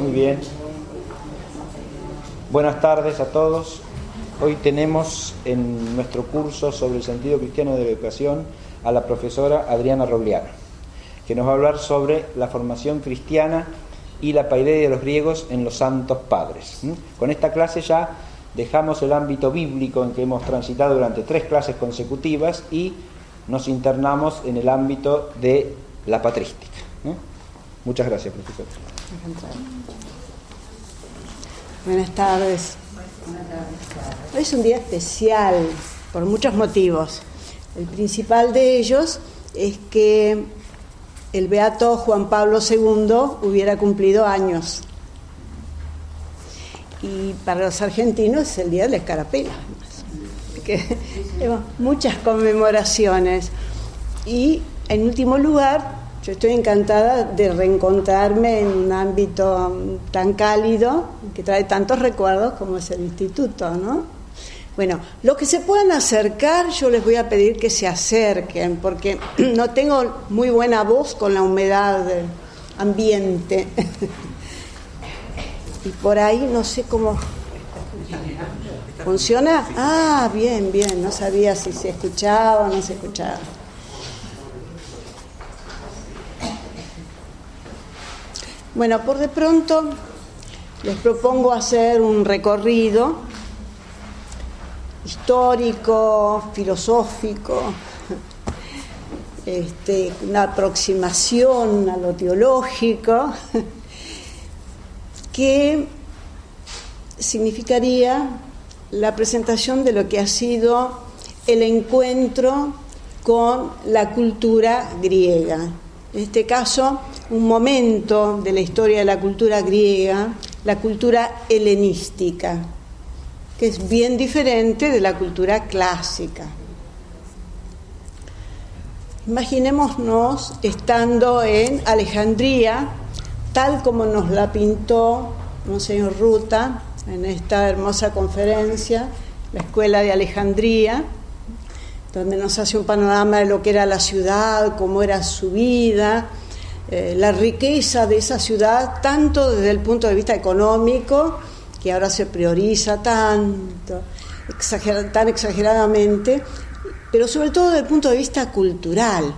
Muy bien. Buenas tardes a todos. Hoy tenemos en nuestro curso sobre el sentido cristiano de la educación a la profesora Adriana Rogliano, que nos va a hablar sobre la formación cristiana y la paideia de los griegos en los santos padres. Con esta clase ya dejamos el ámbito bíblico en que hemos transitado durante 3 clases consecutivas y nos internamos en el ámbito de la patrística. Muchas gracias, profesor. Buenas tardes. Hoy es un día especial por muchos motivos. El principal de ellos es que el beato Juan Pablo II hubiera cumplido años. Y para los argentinos es el día de la escarapela. Que tenemos muchas conmemoraciones. Y en último lugar, yo estoy encantada de reencontrarme en un ámbito tan cálido que trae tantos recuerdos como es el instituto, ¿no? Bueno, los que se puedan acercar, yo les voy a pedir que se acerquen, porque no tengo muy buena voz con la humedad ambiente. Y por ahí no sé cómo... ¿Funciona? Ah, bien, bien, no sabía si se escuchaba o no se escuchaba. Bueno, por de pronto les propongo hacer un recorrido histórico, filosófico, una aproximación a lo teológico, que significaría la presentación de lo que ha sido el encuentro con la cultura griega. En este caso, un momento de la historia de la cultura griega, la cultura helenística, que es bien diferente de la cultura clásica. Imaginémonos estando en Alejandría, tal como nos la pintó Monseñor Ruta en esta hermosa conferencia, la Escuela de Alejandría, donde nos hace un panorama de lo que era la ciudad, cómo era su vida, la riqueza de esa ciudad, tanto desde el punto de vista económico, que ahora se prioriza tanto, tan exageradamente, pero sobre todo desde el punto de vista cultural.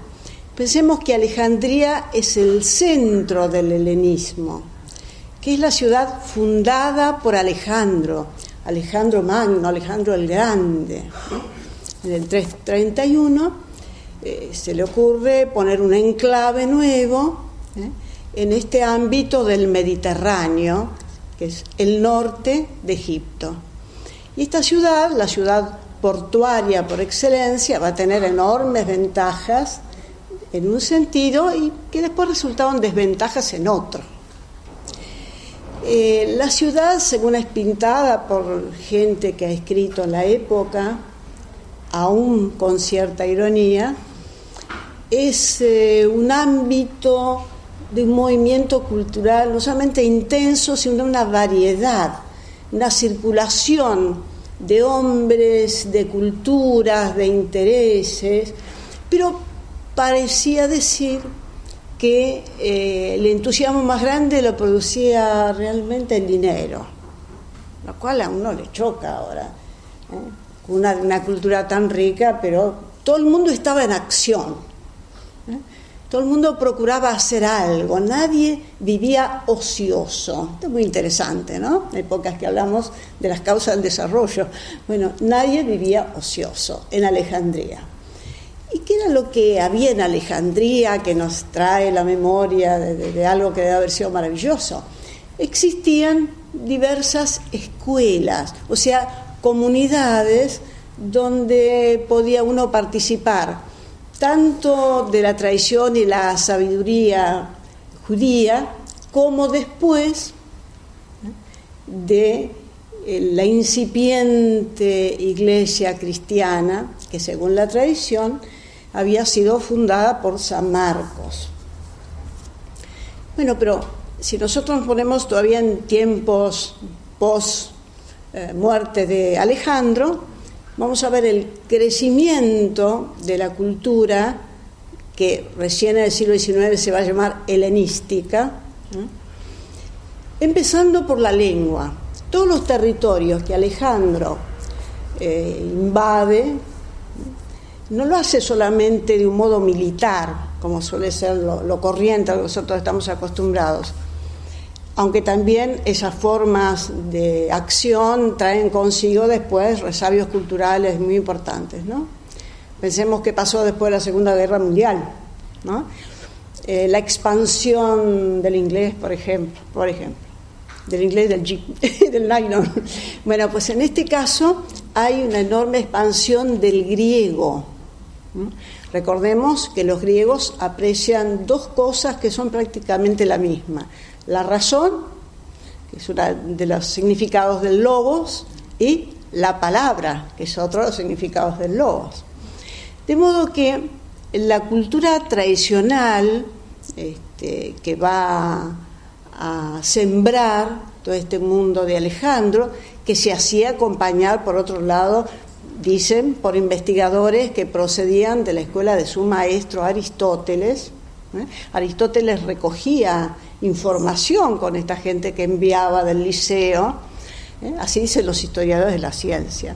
Pensemos que Alejandría es el centro del helenismo, que es la ciudad fundada por Alejandro Magno, Alejandro el Grande. En el 331 se le ocurre poner un enclave nuevo en este ámbito del Mediterráneo, que es el norte de Egipto. Y esta ciudad, la ciudad portuaria por excelencia, va a tener enormes ventajas en un sentido y que después resultaban desventajas en otro. La ciudad, según es pintada por gente que ha escrito en la época, aún con cierta ironía, es un ámbito de un movimiento cultural no solamente intenso, sino una variedad, una circulación de hombres, de culturas, de intereses, pero parecía decir que el entusiasmo más grande lo producía realmente el dinero, lo cual a uno le choca ahora, una cultura tan rica, pero todo el mundo estaba en acción, todo el mundo procuraba hacer algo, nadie vivía ocioso. Esto es muy interesante, ¿no? En épocas que hablamos de las causas del desarrollo. Bueno, nadie vivía ocioso en Alejandría. ¿Y qué era lo que había en Alejandría que nos trae la memoria de algo que debe haber sido maravilloso? Existían diversas escuelas, o sea, comunidades donde podía uno participar tanto de la tradición y la sabiduría judía como después de la incipiente iglesia cristiana que, según la tradición, había sido fundada por San Marcos. Bueno, pero si nosotros nos ponemos todavía en tiempos post muerte de Alejandro, vamos a ver el crecimiento de la cultura que recién en el siglo XIX se va a llamar helenística, empezando por la lengua. Todos los territorios que Alejandro invade, no lo hace solamente de un modo militar, como suele ser lo corriente a lo que nosotros estamos acostumbrados, aunque también esas formas de acción traen consigo después resabios culturales muy importantes, ¿no? Pensemos qué pasó después de la Segunda Guerra Mundial, ¿no? La expansión del inglés, por ejemplo, del inglés del nylon. Bueno, pues en este caso hay una enorme expansión del griego. Recordemos que los griegos aprecian dos cosas que son prácticamente la misma: la razón, que es uno de los significados del logos, y la palabra, que es otro de los significados del logos. De modo que la cultura tradicional que va a sembrar todo este mundo de Alejandro, que se hacía acompañar, por otro lado, dicen, por investigadores que procedían de la escuela de su maestro Aristóteles. Aristóteles recogía información con esta gente que enviaba del liceo, así dicen los historiadores de la ciencia.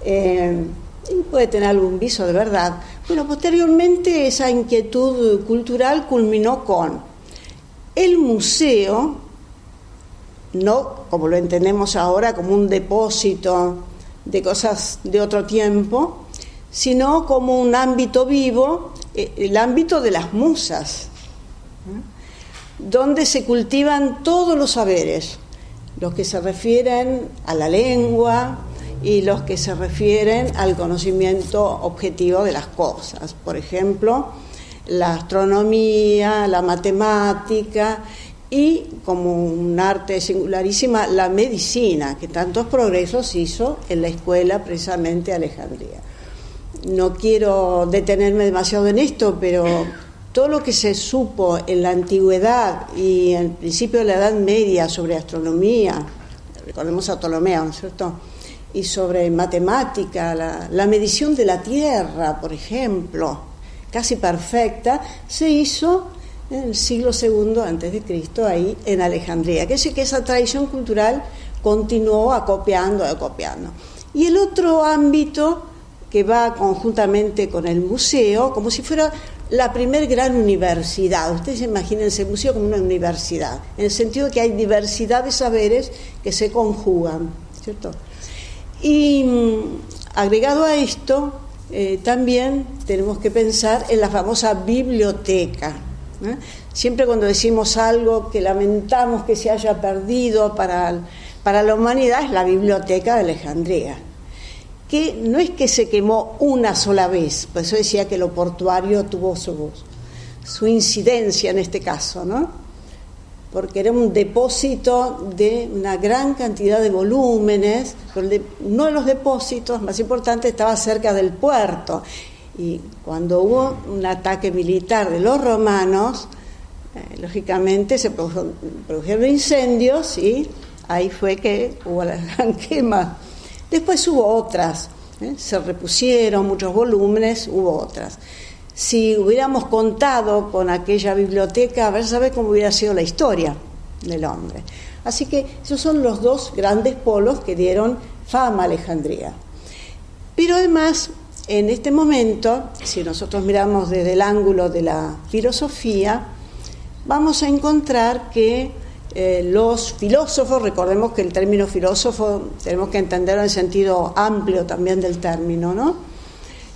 Y puede tener algún viso de verdad. Bueno, posteriormente esa inquietud cultural culminó con el museo, no como lo entendemos ahora, como un depósito de cosas de otro tiempo, sino como un ámbito vivo, el ámbito de las musas, donde se cultivan todos los saberes, los que se refieren a la lengua y los que se refieren al conocimiento objetivo de las cosas. Por ejemplo, la astronomía, la matemática y, como un arte singularísima, la medicina, que tantos progresos hizo en la escuela precisamente de Alejandría. No quiero detenerme demasiado en esto, pero todo lo que se supo en la antigüedad y en el principio de la Edad Media sobre astronomía, recordemos a Ptolomeo, ¿no es cierto?, y sobre matemática, la medición de la Tierra, por ejemplo, casi perfecta, se hizo en el siglo II a.C., ahí en Alejandría. Que es que esa tradición cultural continuó acopiando. Y el otro ámbito que va conjuntamente con el museo, como si fuera la primer gran universidad. Ustedes imagínense el museo como una universidad, en el sentido de que hay diversidad de saberes que se conjugan, ¿cierto? Y agregado a esto, también tenemos que pensar en la famosa biblioteca. Siempre cuando decimos algo que lamentamos que se haya perdido para la humanidad, es la biblioteca de Alejandría, que no es que se quemó una sola vez, por eso decía que lo portuario tuvo su incidencia en este caso, ¿no? Porque era un depósito de una gran cantidad de volúmenes, pero uno de los depósitos más importantes estaba cerca del puerto, y cuando hubo un ataque militar de los romanos, lógicamente se produjeron incendios y ahí fue que hubo la gran quema. Después hubo otras, se repusieron muchos volúmenes, hubo otras. Si hubiéramos contado con aquella biblioteca, a ver, saber cómo hubiera sido la historia del hombre. Así que esos son los dos grandes polos que dieron fama a Alejandría. Pero además, en este momento, si nosotros miramos desde el ángulo de la filosofía, vamos a encontrar que los filósofos, recordemos que el término filósofo tenemos que entenderlo en el sentido amplio también del término, ¿no?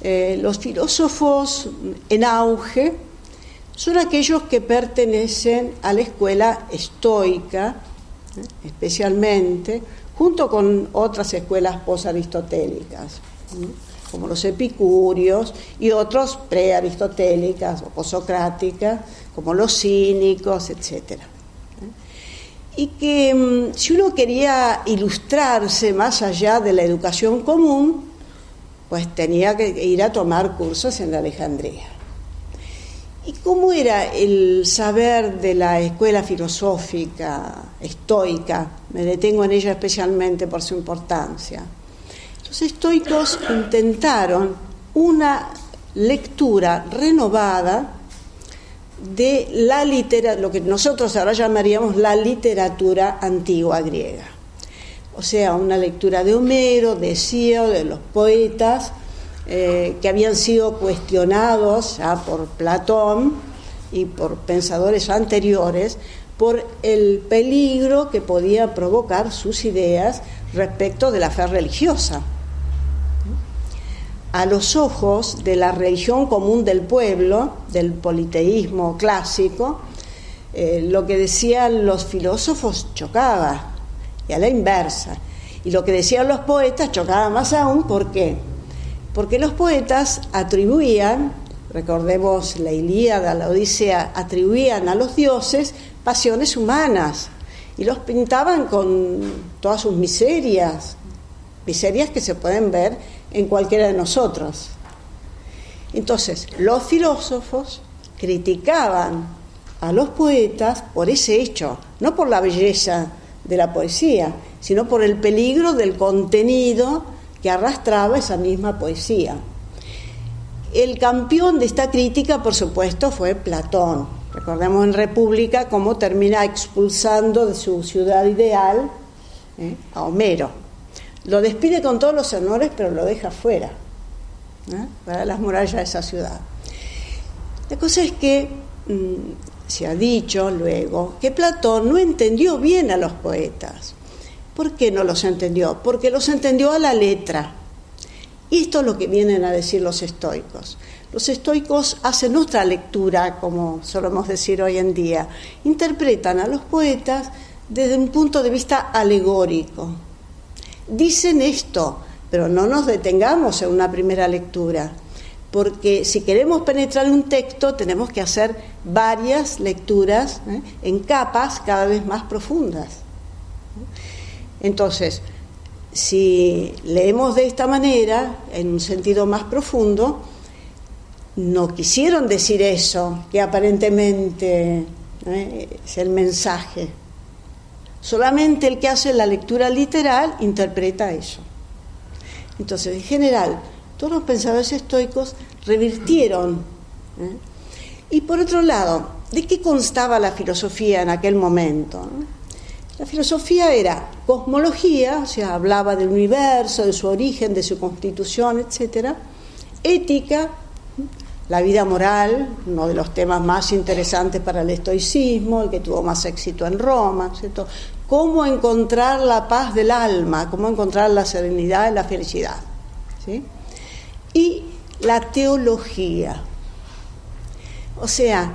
Los filósofos en auge son aquellos que pertenecen a la escuela estoica, especialmente, junto con otras escuelas posaristotélicas, como los epicúreos y otros prearistotélicas o posocráticas, como los cínicos, etc. Y que si uno quería ilustrarse más allá de la educación común, pues tenía que ir a tomar cursos en la Alejandría. ¿Y cómo era el saber de la escuela filosófica estoica? Me detengo en ella especialmente por su importancia. Los estoicos intentaron una lectura renovada de lo que nosotros ahora llamaríamos la literatura antigua griega. O sea, una lectura de Homero, de Hesíodo, de los poetas que habían sido cuestionados ya por Platón y por pensadores anteriores por el peligro que podían provocar sus ideas respecto de la fe religiosa. A los ojos de la religión común del pueblo, del politeísmo clásico, lo que decían los filósofos chocaba, y a la inversa. Y lo que decían los poetas chocaba más aún. ¿Por qué? Porque los poetas atribuían, recordemos la Ilíada, la Odisea, atribuían a los dioses pasiones humanas y los pintaban con todas sus miserias que se pueden ver en cualquiera de nosotros. Entonces, los filósofos criticaban a los poetas por ese hecho, no por la belleza de la poesía, sino por el peligro del contenido que arrastraba esa misma poesía. El campeón de esta crítica, por supuesto, fue Platón. Recordemos en República cómo termina expulsando de su ciudad ideal a Homero. Lo despide con todos los honores, pero lo deja fuera, para las murallas de esa ciudad. La cosa es que se ha dicho luego que Platón no entendió bien a los poetas. ¿Por qué no los entendió? Porque los entendió a la letra. Y esto es lo que vienen a decir los estoicos. Los estoicos hacen otra lectura, como solemos decir hoy en día. Interpretan a los poetas desde un punto de vista alegórico. Dicen esto, pero no nos detengamos en una primera lectura, porque si queremos penetrar un texto tenemos que hacer varias lecturas en capas cada vez más profundas. Entonces, si leemos de esta manera, en un sentido más profundo, no quisieron decir eso, que aparentemente es el mensaje. Solamente el que hace la lectura literal interpreta eso. Entonces, en general, todos los pensadores estoicos revirtieron. Y por otro lado, ¿de qué constaba la filosofía en aquel momento? La filosofía era cosmología, o sea, hablaba del universo, de su origen, de su constitución, etc. Ética, la vida moral, uno de los temas más interesantes para el estoicismo, el que tuvo más éxito en Roma, ¿cierto? Cómo encontrar la paz del alma, cómo encontrar la serenidad y la felicidad, ¿sí? Y la teología, o sea,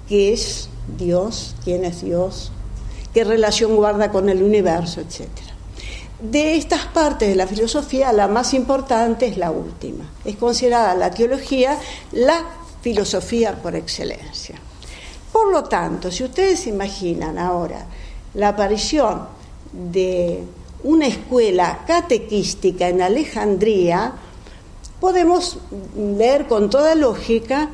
¿qué es Dios? ¿Quién es Dios? ¿Qué relación guarda con el universo? Etcétera. De estas partes de la filosofía, la más importante es la última. Es considerada la teología la filosofía por excelencia. Por lo tanto, si ustedes imaginan ahora la aparición de una escuela catequística en Alejandría, podemos leer con toda lógica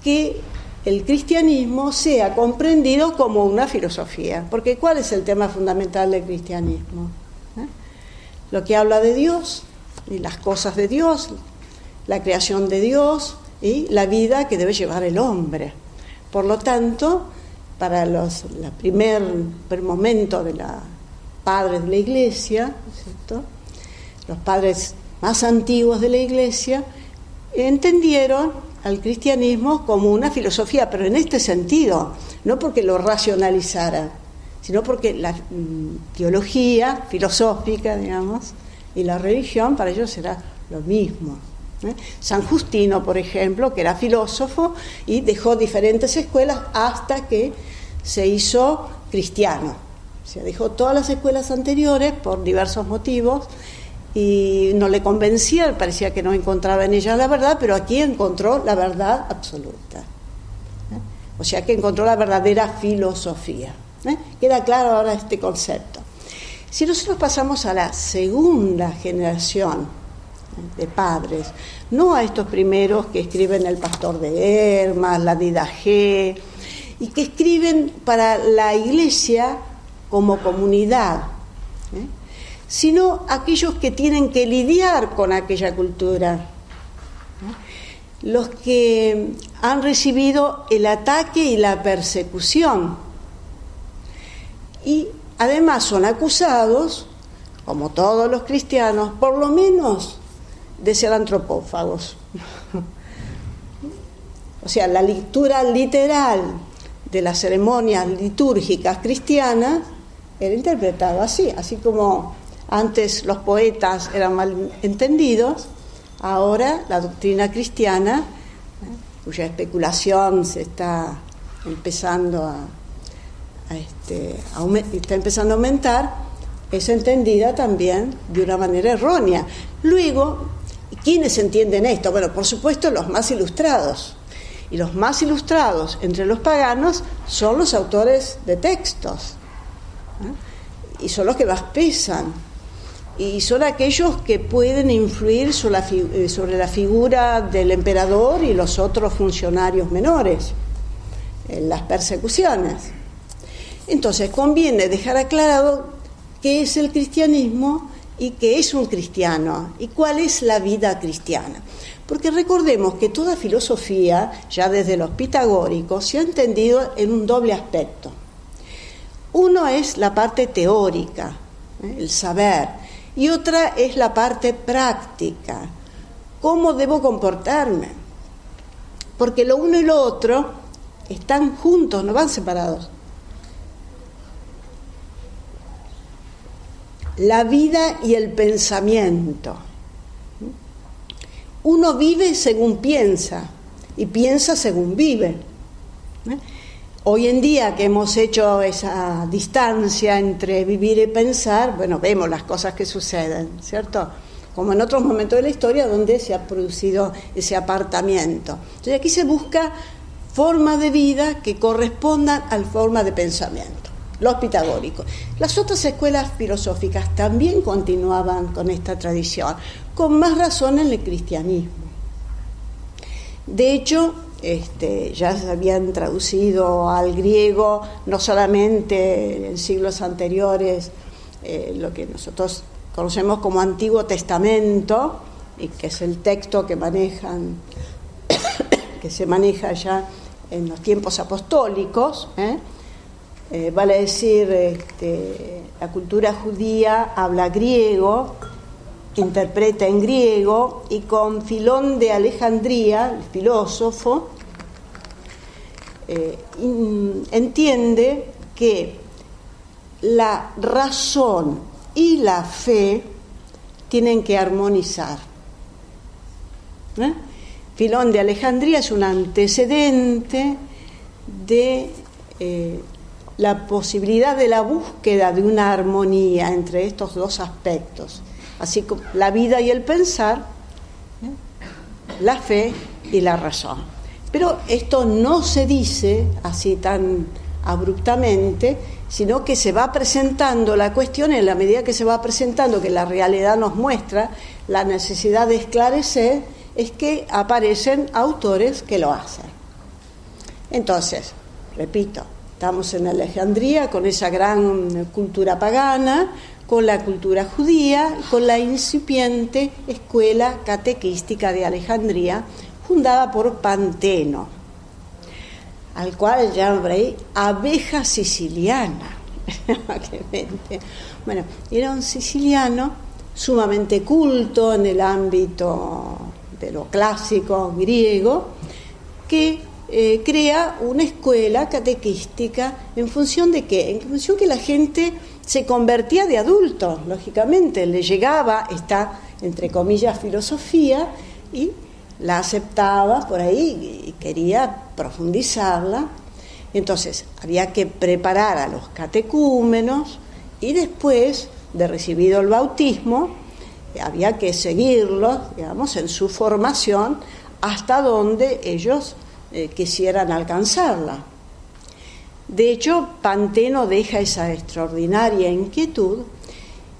que el cristianismo sea comprendido como una filosofía. Porque ¿cuál es el tema fundamental del cristianismo? Lo que habla de Dios y las cosas de Dios, la creación de Dios y la vida que debe llevar el hombre. Por lo tanto, para el primer momento de los padres de la Iglesia, ¿cierto? Los padres más antiguos de la Iglesia entendieron al cristianismo como una filosofía, pero en este sentido, no porque lo racionalizara, sino porque la teología filosófica, digamos, y la religión para ellos era lo mismo. San Justino, por ejemplo, que era filósofo y dejó diferentes escuelas hasta que se hizo cristiano. O sea, dejó todas las escuelas anteriores por diversos motivos y no le convencía, parecía que no encontraba en ella la verdad, pero aquí encontró la verdad absoluta. O sea que encontró la verdadera filosofía. Queda claro ahora este concepto. Si nosotros pasamos a la segunda generación de padres, no a estos primeros que escriben El Pastor de Hermas, la Didache, y que escriben para la Iglesia como comunidad, sino aquellos que tienen que lidiar con aquella cultura. los que han recibido el ataque y la persecución. Y además son acusados, como todos los cristianos, por lo menos de ser antropófagos. O sea, la lectura literal de las ceremonias litúrgicas cristianas era interpretada así como antes los poetas eran mal entendidos, ahora la doctrina cristiana, cuya especulación se está empezando está empezando a aumentar, es entendida también de una manera errónea. Luego, ¿quiénes entienden esto? Bueno, por supuesto los más ilustrados. Y los más ilustrados entre los paganos son los autores de textos, y son los que más pesan, y son aquellos que pueden influir sobre la figura del emperador y los otros funcionarios menores en las persecuciones. Entonces conviene dejar aclarado qué es el cristianismo y qué es un cristiano y cuál es la vida cristiana. Porque recordemos que toda filosofía, ya desde los pitagóricos, se ha entendido en un doble aspecto. Uno es la parte teórica, el saber, y otra es la parte práctica, cómo debo comportarme. Porque lo uno y lo otro están juntos, no van separados. La vida y el pensamiento. Uno vive según piensa y piensa según vive. Hoy en día que hemos hecho esa distancia entre vivir y pensar, bueno, vemos las cosas que suceden, ¿cierto? Como en otros momentos de la historia donde se ha producido ese apartamiento. Entonces aquí se busca formas de vida que correspondan a la forma de pensamiento. Los pitagóricos. Las otras escuelas filosóficas también continuaban con esta tradición, con más razón en el cristianismo. De hecho, ya se habían traducido al griego, no solamente en siglos anteriores, lo que nosotros conocemos como Antiguo Testamento, y que es el texto que se maneja ya en los tiempos apostólicos, vale decir, la cultura judía habla griego, interpreta en griego, y con Filón de Alejandría, el filósofo, entiende que la razón y la fe tienen que armonizar. Filón de Alejandría es un antecedente de la posibilidad de la búsqueda de una armonía entre estos dos aspectos, así como la vida y el pensar, la fe y la razón. Pero esto no se dice así tan abruptamente, sino que se va presentando la cuestión en la medida que se va presentando, que la realidad nos muestra la necesidad de esclarecer, es que aparecen autores que lo hacen. Entonces, repito, estamos en Alejandría con esa gran cultura pagana, con la cultura judía, con la incipiente escuela catequística de Alejandría, fundada por Panteno, al cual llaman abeja siciliana. Bueno, era un siciliano sumamente culto en el ámbito de lo clásico griego, que crea una escuela catequística en función de ¿qué? En función que la gente se convertía de adulto, lógicamente, le llegaba esta, entre comillas, filosofía y la aceptaba por ahí y quería profundizarla. Entonces había que preparar a los catecúmenos y después de recibido el bautismo había que seguirlos, digamos, en su formación hasta donde ellos quisieran alcanzarla. De hecho, Panteno deja esa extraordinaria inquietud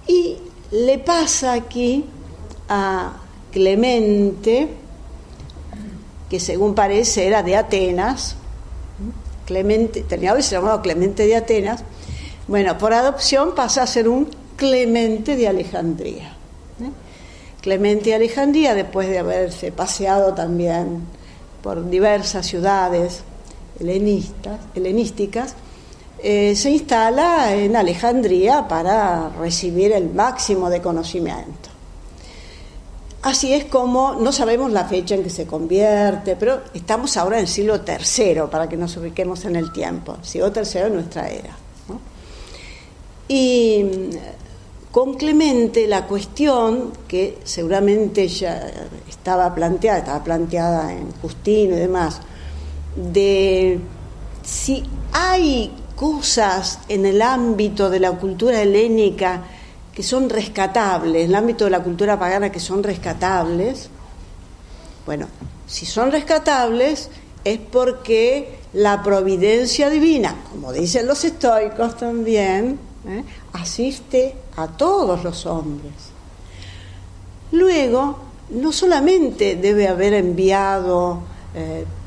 y le pasa aquí a Clemente, que según parece era de Atenas. Clemente, tenía que ser llamado Clemente de Atenas. Bueno, por adopción pasa a ser un Clemente de Alejandría. Clemente de Alejandría, después de haberse paseado también por diversas ciudades helenísticas, se instala en Alejandría para recibir el máximo de conocimiento. Así es como, no sabemos la fecha en que se convierte, pero estamos ahora en el siglo III, para que nos ubiquemos en el tiempo, siglo III de nuestra era, ¿no? Y con Clemente la cuestión, que seguramente ya estaba planteada en Justino y demás, de si hay cosas en el ámbito de la cultura helénica que son rescatables, en el ámbito de la cultura pagana que son rescatables. Bueno, si son rescatables es porque la providencia divina, como dicen los estoicos también, asiste a todos los hombres. Luego, no solamente debe haber enviado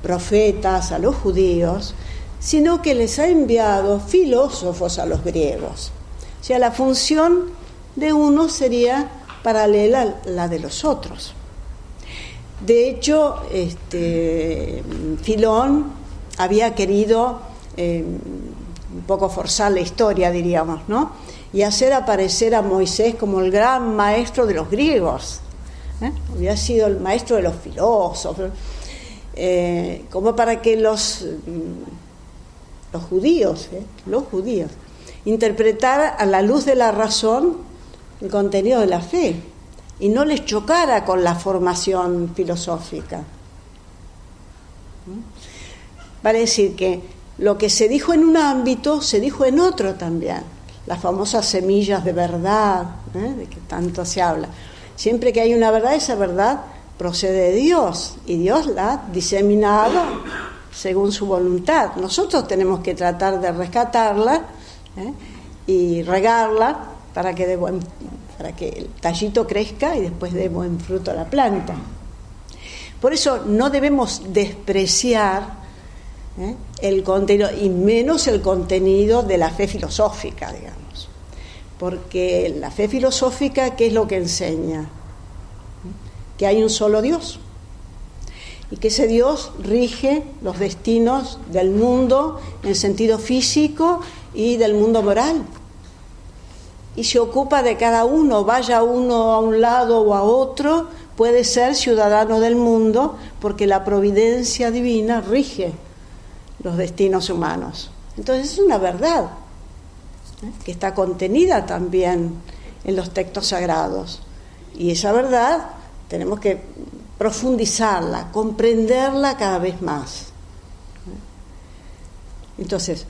profetas a los judíos, sino que les ha enviado filósofos a los griegos. O sea, la función de uno sería paralela a la de los otros. De hecho, Filón había querido un poco forzar la historia, diríamos, ¿no? Y hacer aparecer a Moisés como el gran maestro de los griegos. Había sido el maestro de los filósofos, como para que los judíos interpretaran a la luz de la razón el contenido de la fe y no les chocara con la formación filosófica. Vale decir que lo que se dijo en un ámbito se dijo en otro también. Las famosas semillas de verdad, de que tanto se habla. Siempre que hay una verdad, esa verdad procede de Dios y Dios la ha diseminado según su voluntad. Nosotros tenemos que tratar de rescatarla y regarla para que el tallito crezca y después dé buen fruto a la planta. Por eso no debemos despreciar el contenido, y menos el contenido de la fe filosófica, digamos. Porque la fe filosófica, ¿qué es lo que enseña? Que hay un solo Dios y que ese Dios rige los destinos del mundo en sentido físico y del mundo moral. Y se ocupa de cada uno, vaya uno a un lado o a otro, puede ser ciudadano del mundo, porque la providencia divina rige los destinos humanos. Entonces es una verdad que está contenida también en los textos sagrados. Y esa verdad tenemos que profundizarla, comprenderla cada vez más. Entonces,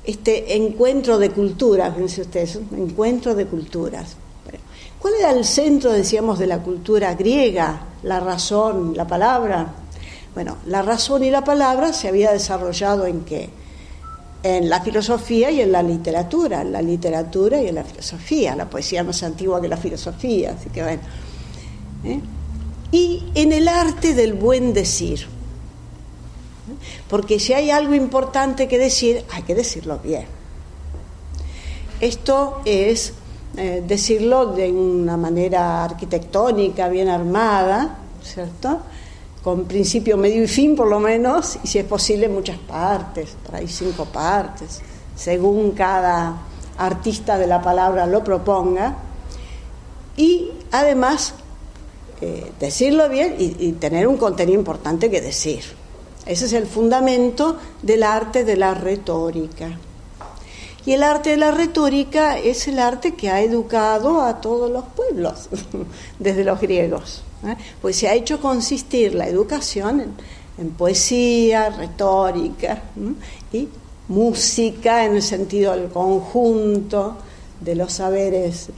este encuentro de culturas, fíjense ustedes, un encuentro de culturas. Bueno, ¿cuál era el centro, decíamos, de la cultura griega? La razón, la palabra. Bueno, la razón y la palabra se había desarrollado ¿en qué? En la filosofía y en la literatura y en la filosofía. La poesía más antigua que la filosofía, así que bueno. Y en el arte del buen decir. Porque si hay algo importante que decir, hay que decirlo bien. Esto es decirlo de una manera arquitectónica, bien armada, ¿cierto? Con principio, medio y fin por lo menos, y si es posible muchas partes, por ahí 5 partes, según cada artista de la palabra lo proponga. Y además decirlo bien y tener un contenido importante que decir. Ese es el fundamento del arte de la retórica. Y el arte de la retórica es el arte que ha educado a todos los pueblos, desde los griegos. Pues se ha hecho consistir la educación en poesía, retórica y música, en el sentido del conjunto de los saberes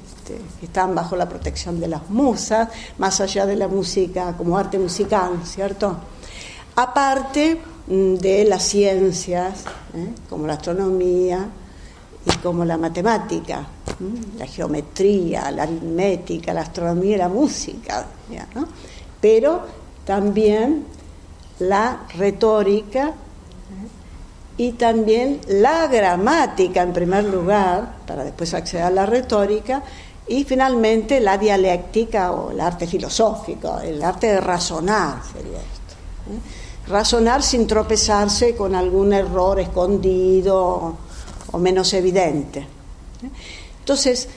que están bajo la protección de las musas, más allá de la música como arte musical, ¿cierto? Aparte de las ciencias, como la astronomía y como la matemática, la geometría, la aritmética, la astronomía y la música, ¿no? Pero también la retórica y también la gramática en primer lugar, para después acceder a la retórica, y finalmente la dialéctica o el arte filosófico, el arte de razonar sería esto. razonar sin tropezarse con algún error escondido o menos evidente. Entonces,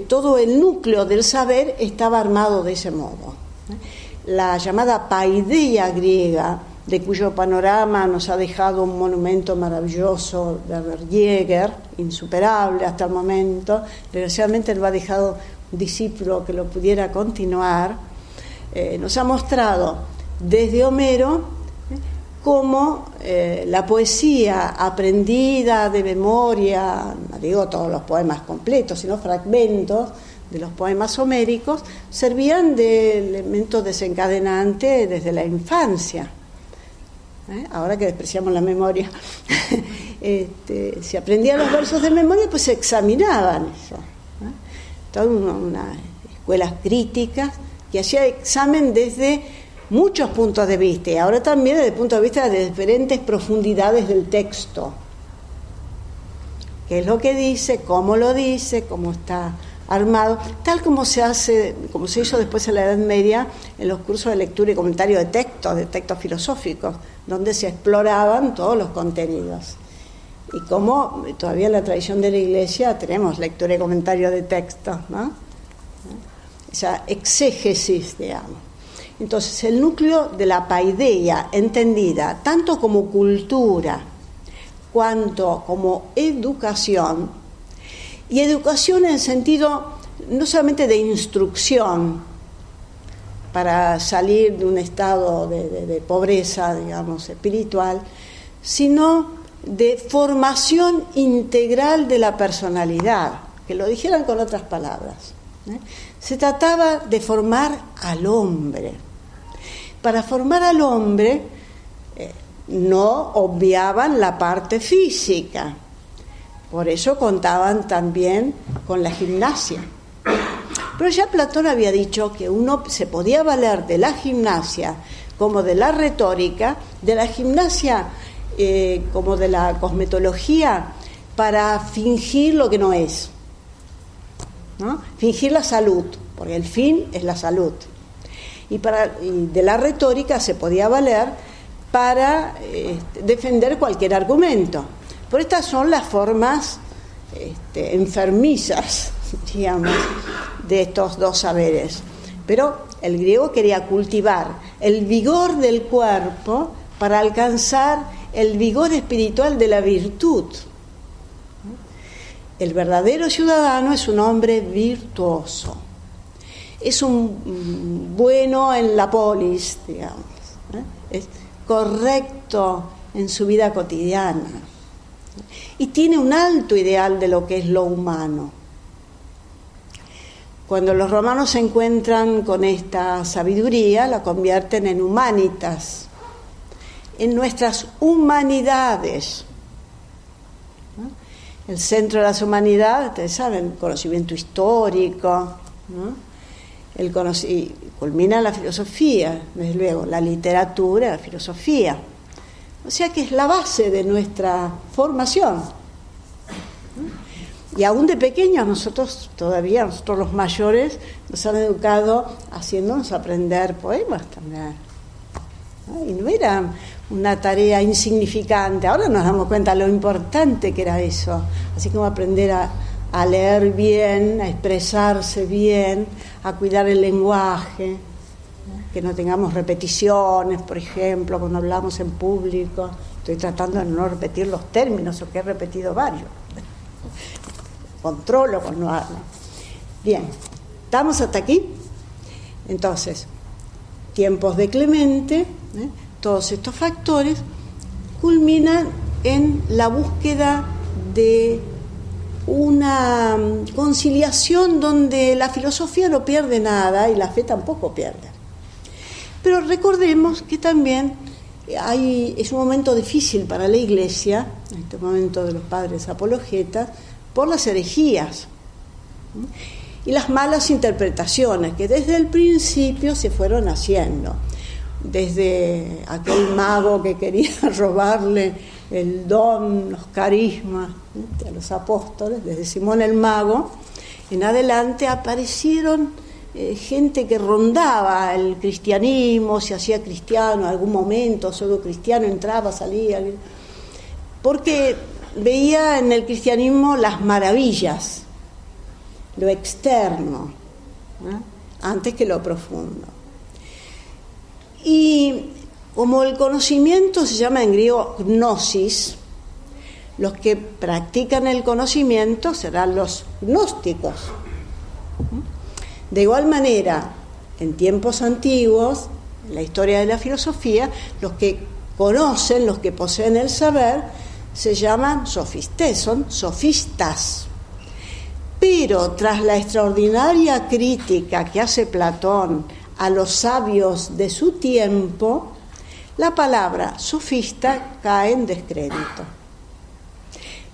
todo el núcleo del saber estaba armado de ese modo. La llamada paideia griega, de cuyo panorama nos ha dejado un monumento maravilloso de Verdier, insuperable hasta el momento, desgraciadamente lo ha dejado un discípulo que lo pudiera continuar, nos ha mostrado desde Homero cómo la poesía aprendida de memoria, no digo todos los poemas completos, sino fragmentos de los poemas homéricos, servían de elemento desencadenante desde la infancia. Ahora que despreciamos la memoria, si aprendían los versos de memoria, pues se examinaban eso. Toda una escuelas críticas que hacía examen desde muchos puntos de vista, y ahora también desde el punto de vista de diferentes profundidades del texto. ¿Qué es lo que dice? ¿Cómo lo dice? ¿Cómo está armado? Tal como se hizo después en la Edad Media en los cursos de lectura y comentario de textos filosóficos, donde se exploraban todos los contenidos. Y como todavía en la tradición de la Iglesia tenemos lectura y comentario de textos, ¿no? Esa exégesis, digamos. Entonces, el núcleo de la paideia, entendida tanto como cultura cuanto como educación, y educación en sentido no solamente de instrucción para salir de un estado de pobreza, digamos, espiritual, sino de formación integral de la personalidad, que lo dijeran con otras palabras. Se trataba de formar al hombre. Para formar al hombre no obviaban la parte física, por eso contaban también con la gimnasia. Pero ya Platón había dicho que uno se podía valer de la gimnasia como de la retórica, de la gimnasia como de la cosmetología, para fingir lo que no es, ¿no? Fingir la salud, porque el fin es la salud. Y de la retórica se podía valer para defender cualquier argumento. Por estas son las formas enfermizas, digamos, de estos dos saberes. Pero el griego quería cultivar el vigor del cuerpo para alcanzar el vigor espiritual de la virtud. El verdadero ciudadano es un hombre virtuoso. Es un bueno en la polis, digamos. Es correcto en su vida cotidiana. Y tiene un alto ideal de lo que es lo humano. Cuando los romanos se encuentran con esta sabiduría, la convierten en humanitas, en nuestras humanidades. El centro de las humanidades, ustedes saben, conocimiento histórico, ¿no? Y culmina en la filosofía, desde luego, la literatura, la filosofía. O sea que es la base de nuestra formación. Y aún de pequeños nosotros los mayores, nos han educado haciéndonos aprender poemas también. Y no era una tarea insignificante. Ahora nos damos cuenta de lo importante que era eso. Así como aprender a leer bien, a expresarse bien, a cuidar el lenguaje, que no tengamos repeticiones, por ejemplo, cuando hablamos en público. Estoy tratando de no repetir los términos, o que he repetido varios. Controlo con no hablo. Bien, ¿estamos hasta aquí? Entonces, tiempos de Clemente, todos estos factores culminan en la búsqueda de una conciliación donde la filosofía no pierde nada y la fe tampoco pierde. Pero recordemos que también es un momento difícil para la Iglesia, en este momento de los padres apologetas, por las herejías y las malas interpretaciones que desde el principio se fueron haciendo. Desde aquel mago que quería robarle el don, los carismas a los apóstoles, desde Simón el Mago en adelante aparecieron gente que rondaba el cristianismo, se hacía cristiano en algún momento, solo cristiano, entraba, salía, porque veía en el cristianismo las maravillas, lo externo, ¿no?, antes que lo profundo. Y como el conocimiento se llama en griego gnosis, los que practican el conocimiento serán los gnósticos. De igual manera, en tiempos antiguos, en la historia de la filosofía, los que conocen, los que poseen el saber, se llaman sofistes, son sofistas. Pero tras la extraordinaria crítica que hace Platón a los sabios de su tiempo, la palabra sofista cae en descrédito.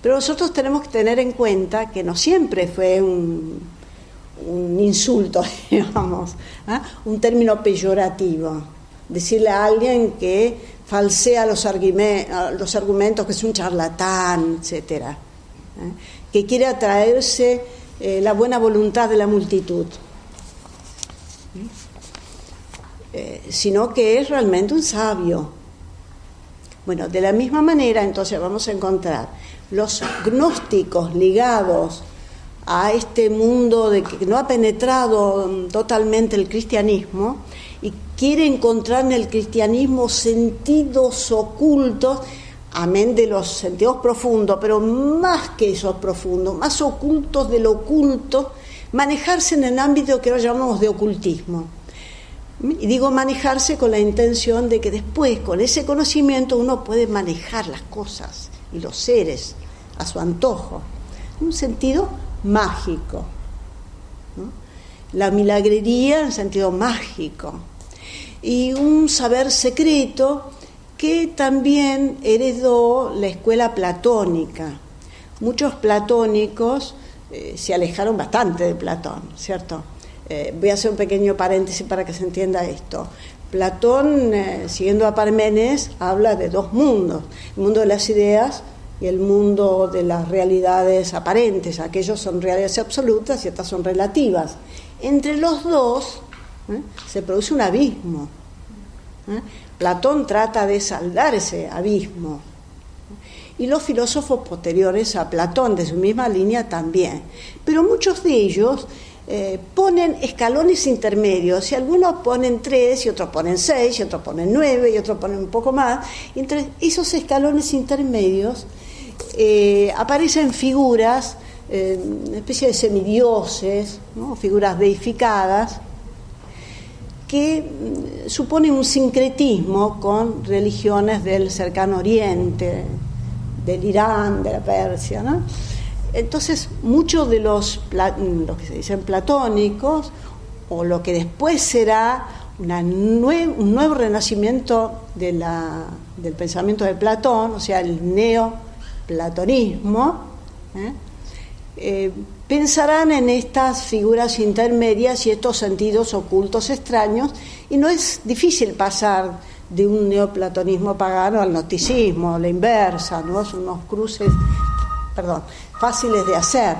Pero nosotros tenemos que tener en cuenta que no siempre fue un insulto, digamos, ¿eh?, un término peyorativo. Decirle a alguien que falsea los argumentos, que es un charlatán, etcétera, que quiere atraerse la buena voluntad de la multitud, sino que es realmente un sabio. Bueno, de la misma manera, entonces vamos a encontrar los gnósticos ligados a este mundo de que no ha penetrado totalmente el cristianismo y quiere encontrar en el cristianismo sentidos ocultos, amén de los sentidos profundos, pero más que esos profundos, más ocultos de lo oculto, manejarse en el ámbito que ahora llamamos de ocultismo. Y digo manejarse con la intención de que después, con ese conocimiento, uno puede manejar las cosas y los seres a su antojo, en un sentido mágico, ¿no? La milagrería en sentido mágico, y un saber secreto que también heredó la escuela platónica. Muchos platónicos se alejaron bastante de Platón, ¿cierto? Voy a hacer un pequeño paréntesis para que se entienda esto. Platón, siguiendo a Parménides, habla de dos mundos: el mundo de las ideas y el mundo de las realidades aparentes. Aquellos son realidades absolutas y estas son relativas. Entre los dos se produce un abismo. Platón trata de saldar ese abismo. Y los filósofos posteriores a Platón, de su misma línea, también. Pero muchos de ellos ponen escalones intermedios, y algunos ponen 3, y otros ponen 6, y otros ponen 9, y otros ponen un poco más. Y entre esos escalones intermedios aparecen figuras, una especie de semidioses, ¿no?, figuras deificadas, que suponen un sincretismo con religiones del cercano oriente, del Irán, de la Persia, ¿no? Entonces, muchos de los que se dicen platónicos, o lo que después será un nuevo renacimiento del pensamiento de Platón, o sea, el neoplatonismo, pensarán en estas figuras intermedias y estos sentidos ocultos extraños, y no es difícil pasar de un neoplatonismo pagano al gnosticismo, a la inversa, ¿no? Son unos cruces, fáciles de hacer.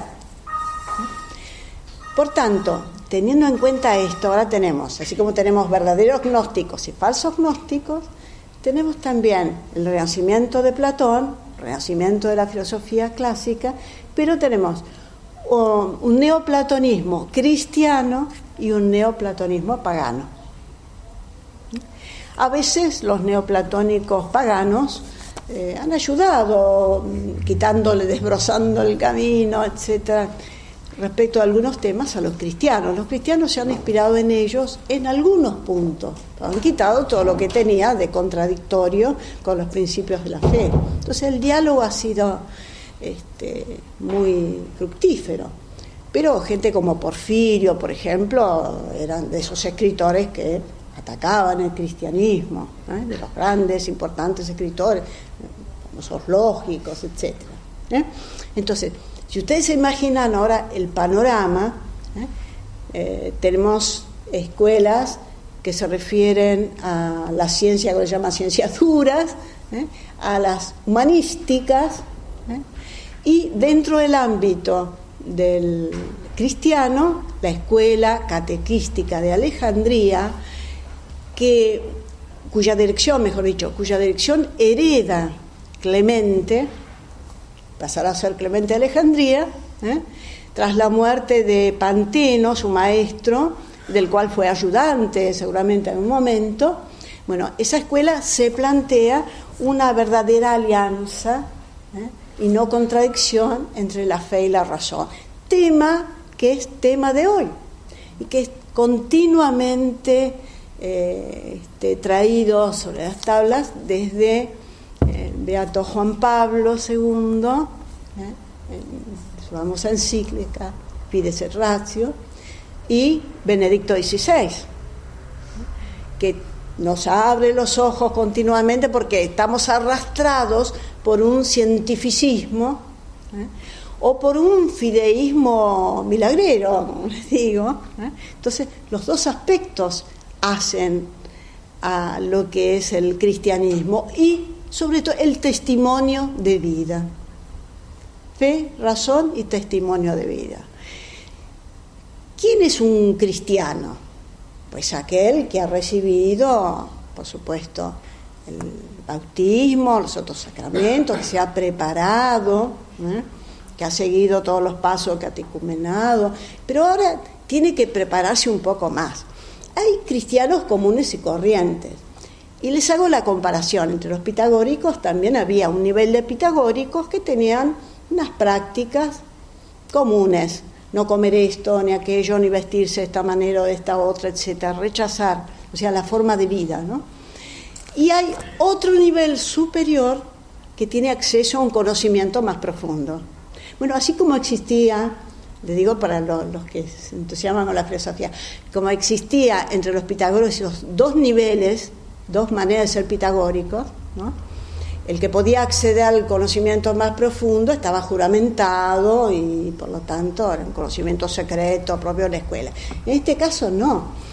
Por tanto, teniendo en cuenta esto, ahora tenemos, así como tenemos verdaderos gnósticos y falsos gnósticos, tenemos también el renacimiento de Platón, renacimiento de la filosofía clásica, pero tenemos un neoplatonismo cristiano y un neoplatonismo pagano. A veces los neoplatónicos paganos han ayudado, desbrozando el camino, etcétera, respecto a algunos temas a los cristianos. Los cristianos se han inspirado en ellos en algunos puntos, han quitado todo lo que tenía de contradictorio con los principios de la fe. Entonces el diálogo ha sido muy fructífero. Pero gente como Porfirio, por ejemplo, eran de esos escritores que atacaban el cristianismo, de los grandes, importantes escritores, famosos lógicos, etc. Entonces, si ustedes se imaginan ahora el panorama, tenemos escuelas que se refieren a la ciencia que se llama ciencias duras, a las humanísticas, y dentro del ámbito del cristiano, la escuela catequística de Alejandría, cuya dirección hereda Clemente, pasará a ser Clemente de Alejandría, tras la muerte de Panteno, su maestro, del cual fue ayudante seguramente en un momento. Bueno, esa escuela se plantea una verdadera alianza y no contradicción entre la fe y la razón. Tema que es tema de hoy y que es continuamente traído sobre las tablas desde Beato Juan Pablo II, en su famosa encíclica Fides et Ratio, y Benedicto XVI, que nos abre los ojos continuamente porque estamos arrastrados por un cientificismo o por un fideísmo milagrero, como les digo. Entonces, los dos aspectos hacen a lo que es el cristianismo y, sobre todo, el testimonio de vida. Fe, razón y testimonio de vida. ¿Quién es un cristiano? Pues aquel que ha recibido, por supuesto, el bautismo, los otros sacramentos, que se ha preparado, que ha seguido todos los pasos catecumenado, pero ahora tiene que prepararse un poco más. Hay cristianos comunes y corrientes, y les hago la comparación. Entre los pitagóricos también había un nivel de pitagóricos que tenían unas prácticas comunes: no comer esto, ni aquello, ni vestirse de esta manera o de esta otra, etcétera, rechazar, o sea, la forma de vida, ¿no? Y hay otro nivel superior que tiene acceso a un conocimiento más profundo. Bueno, así como existía, le digo para los que se entusiasman con la filosofía, como existía entre los pitagóricos dos niveles, dos maneras de ser pitagóricos, ¿no? El que podía acceder al conocimiento más profundo estaba juramentado y por lo tanto era un conocimiento secreto propio de la escuela. En este caso no.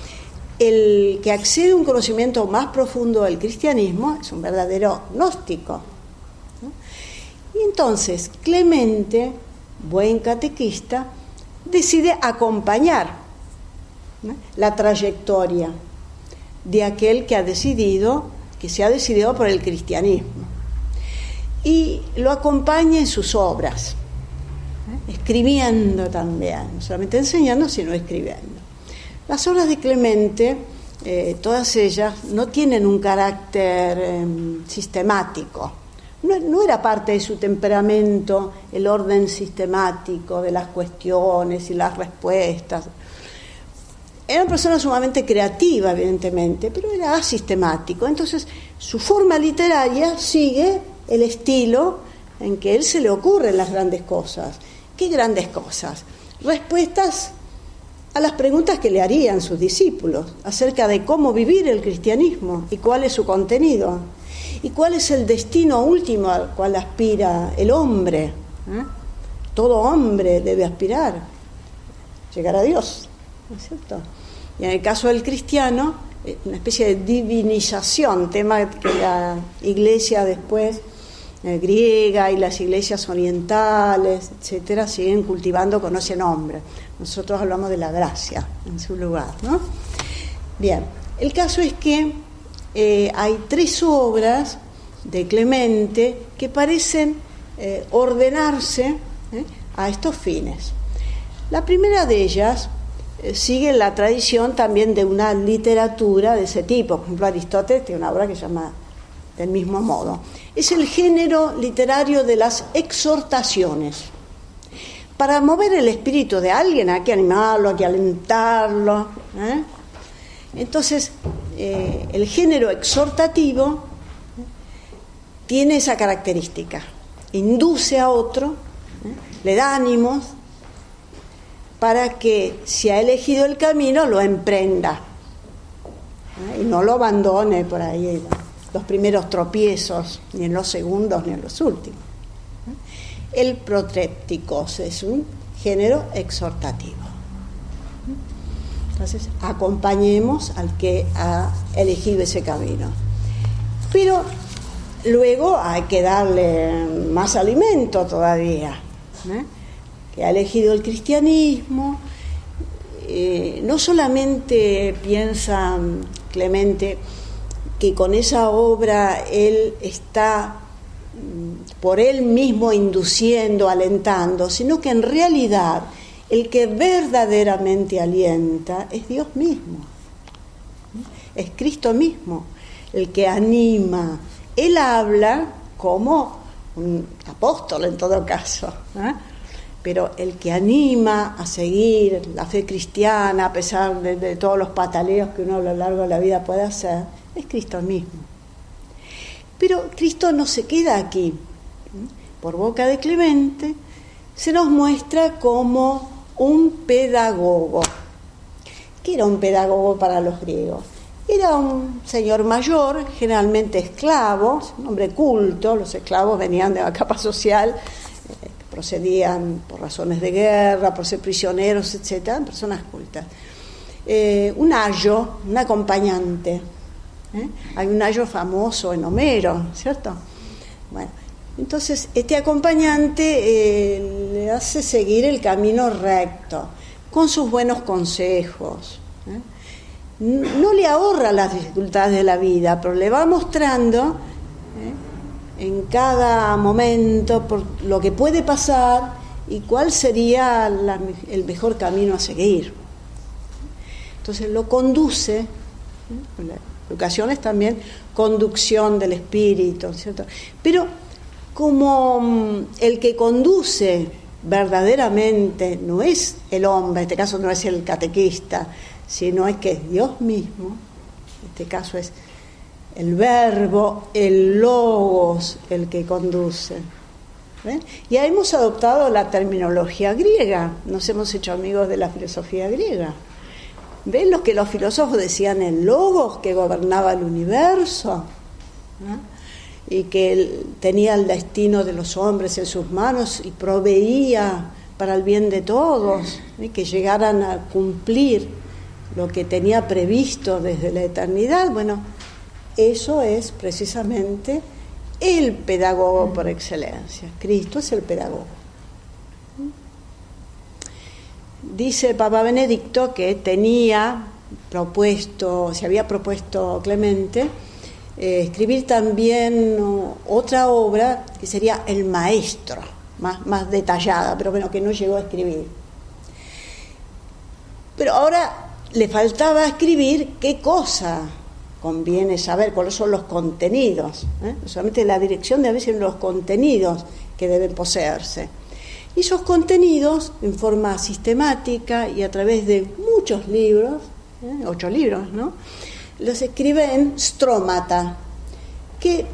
El que accede a un conocimiento más profundo del cristianismo es un verdadero gnóstico, ¿no? Y entonces Clemente, buen catequista, decide acompañar, ¿no?, la trayectoria de aquel que se ha decidido por el cristianismo. Y lo acompaña en sus obras, escribiendo también, no solamente enseñando, sino escribiendo. Las obras de Clemente, todas ellas, no tienen un carácter sistemático. No era parte de su temperamento el orden sistemático de las cuestiones y las respuestas. Era una persona sumamente creativa, evidentemente, pero era asistemático. Entonces, su forma literaria sigue el estilo en que a él se le ocurren las grandes cosas. ¿Qué grandes cosas? Respuestas a las preguntas que le harían sus discípulos acerca de cómo vivir el cristianismo y cuál es su contenido y cuál es el destino último al cual aspira el hombre. Todo hombre debe aspirar, llegar a Dios, ¿no es cierto? Y en el caso del cristiano, una especie de divinización, tema que la iglesia después griega y las iglesias orientales, etcétera, siguen cultivando con ese nombre. Nosotros hablamos de la gracia en su lugar, ¿no? Bien, el caso es que hay tres obras de Clemente que parecen ordenarse a estos fines. La primera de ellas sigue la tradición también de una literatura de ese tipo. Por ejemplo, Aristóteles tiene una obra que se llama del mismo modo. Es el género literario de las exhortaciones. Para mover el espíritu de alguien hay que animarlo, hay que alentarlo, Entonces, el género exhortativo tiene esa característica. Induce a otro, le da ánimos para que, si ha elegido el camino, lo emprenda y no lo abandone por ahí los primeros tropiezos, ni en los segundos ni en los últimos. El protrépticos es un género exhortativo. Entonces, acompañemos al que ha elegido ese camino. Pero luego hay que darle más alimento todavía, que ha elegido el cristianismo, no solamente piensa Clemente que con esa obra él está por él mismo induciendo, alentando, sino que en realidad el que verdaderamente alienta es Dios mismo, es Cristo mismo, el que anima. Él habla como un apóstol en todo caso, pero el que anima a seguir la fe cristiana a pesar de todos los pataleos que uno a lo largo de la vida puede hacer, es Cristo mismo. Pero Cristo no se queda aquí. Por boca de Clemente se nos muestra como un pedagogo. ¿Qué era un pedagogo para los griegos? Era un señor mayor, generalmente esclavo, un hombre culto. Los esclavos venían de la capa social, procedían por razones de guerra, por ser prisioneros, etc., personas cultas. Un ayo, un acompañante. Hay un ayo famoso en Homero, ¿cierto? Bueno, entonces este acompañante le hace seguir el camino recto, con sus buenos consejos. No le ahorra las dificultades de la vida, pero le va mostrando en cada momento por lo que puede pasar y cuál sería el mejor camino a seguir. Entonces lo conduce. La educación es también conducción del espíritu, ¿cierto? Pero como el que conduce verdaderamente no es el hombre, en este caso no es el catequista, sino es que es Dios mismo, en este caso es el verbo, el logos, el que conduce. ¿Ven? Ya hemos adoptado la terminología griega, nos hemos hecho amigos de la filosofía griega. ¿Ven lo que los filósofos decían? El logos que gobernaba el universo, y que él tenía el destino de los hombres en sus manos y proveía para el bien de todos, que llegaran a cumplir lo que tenía previsto desde la eternidad. Bueno, eso es precisamente el pedagogo por excelencia. Cristo es el pedagogo. Dice el Papa Benedicto que se había propuesto Clemente escribir también otra obra que sería El Maestro, más detallada, pero bueno, que no llegó a escribir. Pero ahora le faltaba escribir qué cosa conviene saber, cuáles son los contenidos, no solamente la dirección, de a veces los contenidos que deben poseerse. Y esos contenidos, en forma sistemática y a través de muchos libros, 8 libros, ¿no?, los escribe en strómata, que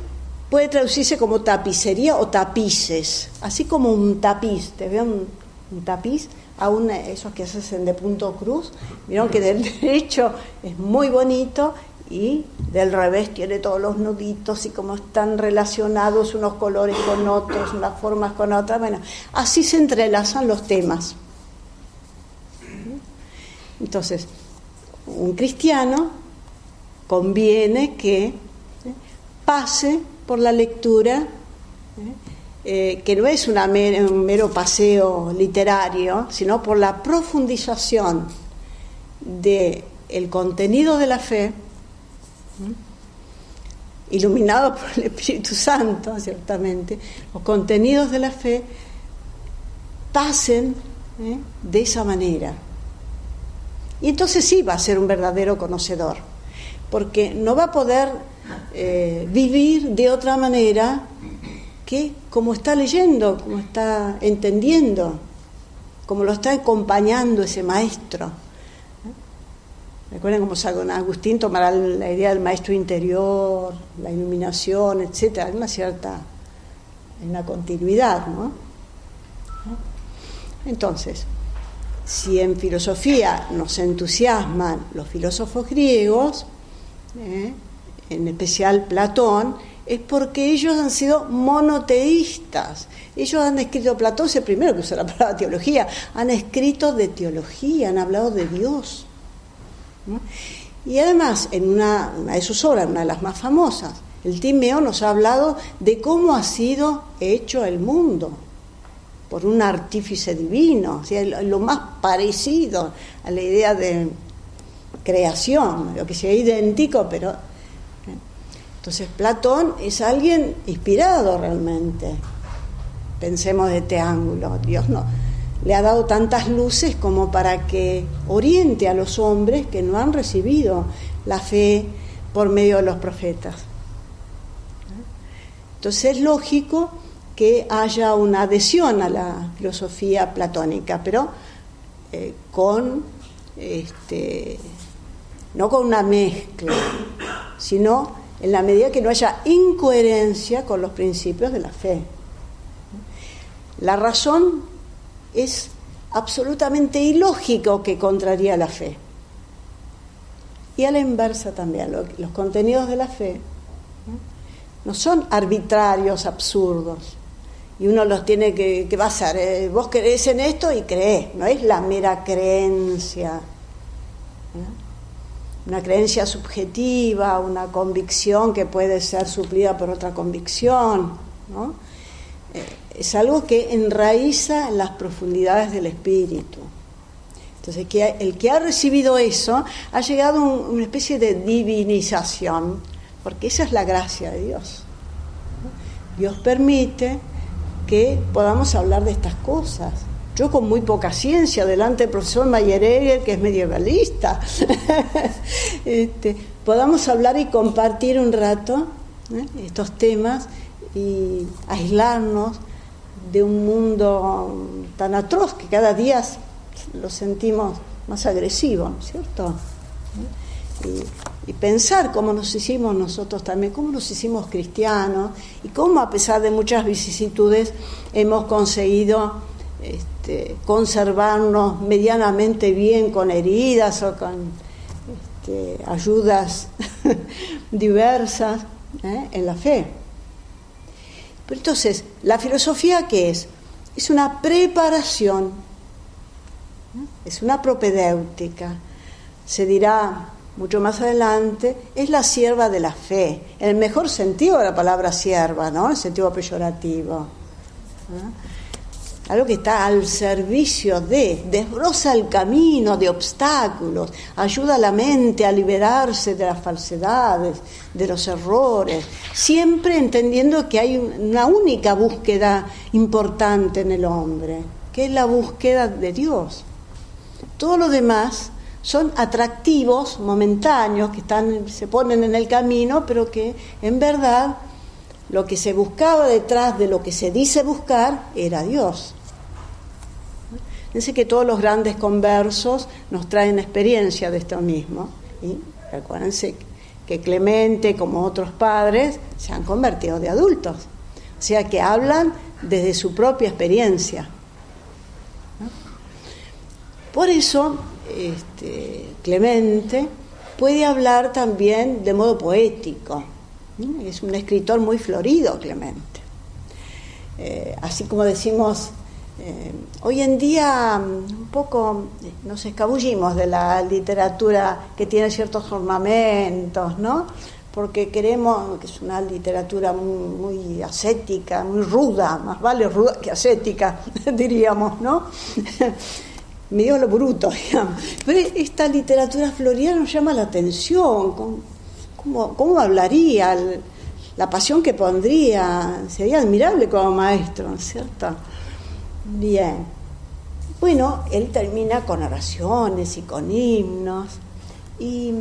puede traducirse como tapicería o tapices, así como un tapiz. ¿Te veo un tapiz? Aún esos que se hacen de punto cruz, vieron que del derecho es muy bonito y del revés tiene todos los nuditos y como están relacionados unos colores con otros, unas formas con otras. Bueno, así se entrelazan los temas. Entonces, un cristiano conviene que pase por la lectura, que no es un mero paseo literario, sino por la profundización del contenido de la fe, iluminado por el Espíritu Santo, ciertamente. Los contenidos de la fe pasen de esa manera. Y entonces sí va a ser un verdadero conocedor, porque no va a poder vivir de otra manera que como está leyendo, como está entendiendo, como lo está acompañando ese maestro. Recuerden cómo San Agustín tomará la idea del maestro interior, la iluminación, etcétera. Hay una continuidad, ¿no? Entonces, si en filosofía nos entusiasman los filósofos griegos, en especial Platón, es porque ellos han sido monoteístas. Ellos han escrito, Platón es el primero que usa la palabra teología, han escrito de teología, han hablado de Dios, ¿no? Y además, en una de sus obras, una de las más famosas, el Timeo, nos ha hablado de cómo ha sido hecho el mundo. por un artífice divino, o sea, lo más parecido a la idea de creación, lo que sea idéntico, pero... Entonces Platón es alguien inspirado realmente. Pensemos de este ángulo. Dios no le ha dado tantas luces como para que oriente a los hombres que no han recibido la fe por medio de los profetas. Entonces es lógico que haya una adhesión a la filosofía platónica, pero no con una mezcla, sino en la medida que no haya incoherencia con los principios de la fe. La razón es absolutamente ilógico que contraría la fe. Y a la inversa también, los contenidos de la fe no son arbitrarios, absurdos, y uno los tiene que basar. Vos creés en esto y creés, no es la mera creencia, una creencia subjetiva, una convicción que puede ser suplida por otra convicción, ¿no? Es algo que enraiza en las profundidades del espíritu. Entonces, el que ha recibido eso ha llegado a una especie de divinización, porque esa es la gracia de Dios. Dios permite que podamos hablar de estas cosas. Yo con muy poca ciencia, delante del profesor Mayer-Egger, que es medievalista, podamos hablar y compartir un rato estos temas y aislarnos de un mundo tan atroz que cada día lo sentimos más agresivo, ¿no es cierto? Y pensar cómo nos hicimos nosotros también, cómo nos hicimos cristianos y cómo, a pesar de muchas vicisitudes, hemos conseguido conservarnos medianamente bien con heridas o con ayudas diversas en la fe. Pero entonces, ¿la filosofía qué es? Es una preparación, es una propedéutica. Se dirá mucho más adelante, es la sierva de la fe, en el mejor sentido de la palabra sierva, ¿no? En sentido peyorativo. Algo que está al servicio desbroza el camino de obstáculos, ayuda a la mente a liberarse de las falsedades, de los errores, siempre entendiendo que hay una única búsqueda importante en el hombre, que es la búsqueda de Dios. Todo lo demás son atractivos momentáneos que se ponen en el camino, pero que en verdad lo que se buscaba detrás de lo que se dice buscar era Dios. Fíjense que todos los grandes conversos nos traen experiencia de esto mismo. Y recuérdense que Clemente, como otros padres, se han convertido de adultos. O sea que hablan desde su propia experiencia. Por eso, Clemente puede hablar también de modo poético. Es un escritor muy florido, Clemente. Así como decimos, hoy en día un poco nos escabullimos de la literatura que tiene ciertos ornamentos, ¿no? Porque queremos, que es una literatura muy ascética, muy ruda, más vale ruda que ascética, diríamos, ¿no? Medio lo bruto, digamos. Pero esta literatura florida nos llama la atención. ¿Cómo hablaría? La pasión que pondría. Sería admirable como maestro, ¿no es cierto? Bien. Bueno, él termina con oraciones y con himnos. Y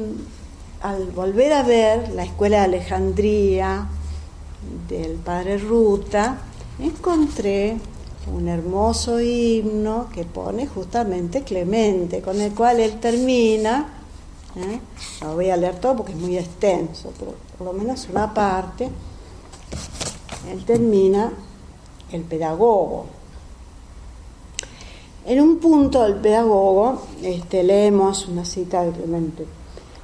al volver a ver la escuela de Alejandría del padre Ruta, encontré un hermoso himno que pone justamente Clemente, con el cual él termina, lo voy a leer todo porque es muy extenso, pero por lo menos una parte, él termina el pedagogo. En un punto del pedagogo leemos una cita de Clemente: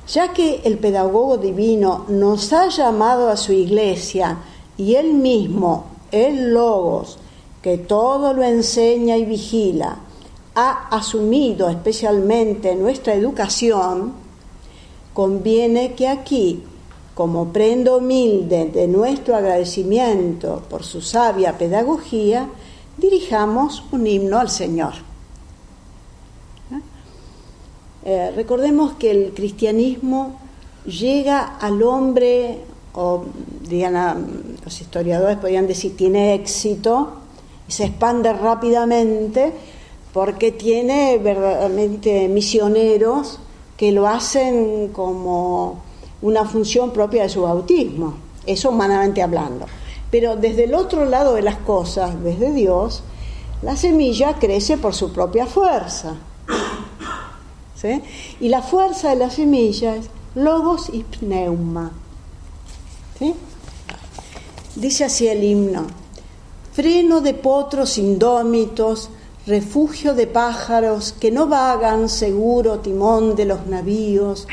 ya que el pedagogo divino nos ha llamado a su iglesia y él mismo, el Logos, que todo lo enseña y vigila, ha asumido especialmente nuestra educación, conviene que aquí, como prenda humilde de nuestro agradecimiento por su sabia pedagogía, dirijamos un himno al Señor. Recordemos que el cristianismo llega al hombre, o los historiadores podrían decir, tiene éxito y se expande rápidamente porque tiene verdaderamente misioneros que lo hacen como una función propia de su bautismo, eso humanamente hablando. Pero desde el otro lado de las cosas, desde Dios, la semilla crece por su propia fuerza. ¿Sí? Y la fuerza de la semilla es logos y pneuma. ¿Sí? Dice así el himno: freno de potros indómitos, refugio de pájaros que no vagan, seguro timón de los navíos,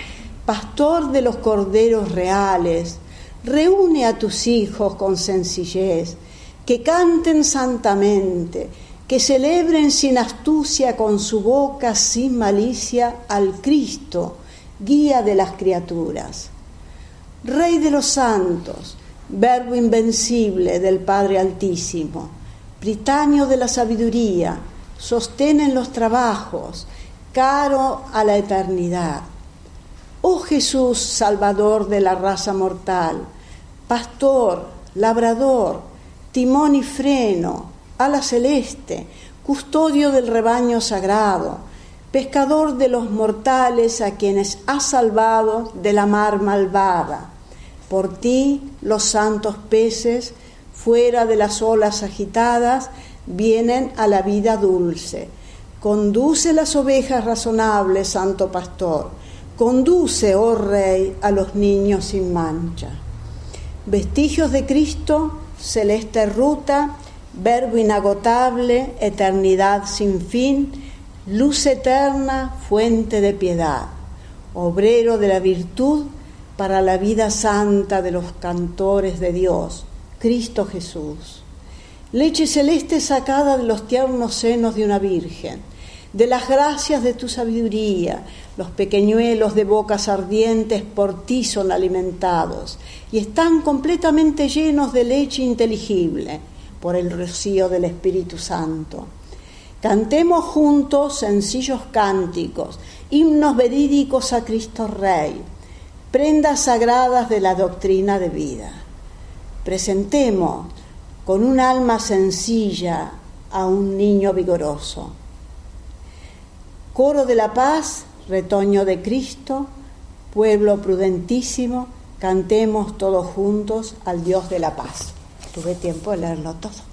pastor de los corderos reales, reúne a tus hijos con sencillez, que canten santamente, que celebren sin astucia, con su boca sin malicia, al Cristo, guía de las criaturas. Rey de los santos, verbo invencible del Padre Altísimo, Britanio de la sabiduría, sostén en los trabajos, caro a la eternidad. Oh Jesús, Salvador de la raza mortal, pastor, labrador, timón y freno, ala celeste, custodio del rebaño sagrado, pescador de los mortales a quienes has salvado de la mar malvada. Por ti los santos peces, fuera de las olas agitadas, vienen a la vida dulce. Conduce las ovejas razonables, santo pastor. Conduce, oh Rey, a los niños sin mancha. Vestigios de Cristo, celeste ruta, verbo inagotable, eternidad sin fin, luz eterna, fuente de piedad, obrero de la virtud para la vida santa de los cantores de Dios, Cristo Jesús. Leche celeste sacada de los tiernos senos de una virgen, de las gracias de tu sabiduría, los pequeñuelos de bocas ardientes por ti son alimentados y están completamente llenos de leche inteligible por el rocío del Espíritu Santo. Cantemos juntos sencillos cánticos, himnos verídicos a Cristo Rey, prendas sagradas de la doctrina de vida. Presentemos con un alma sencilla a un niño vigoroso. Coro de la paz, retoño de Cristo, pueblo prudentísimo, cantemos todos juntos al Dios de la paz. Tuve tiempo de leerlo todo.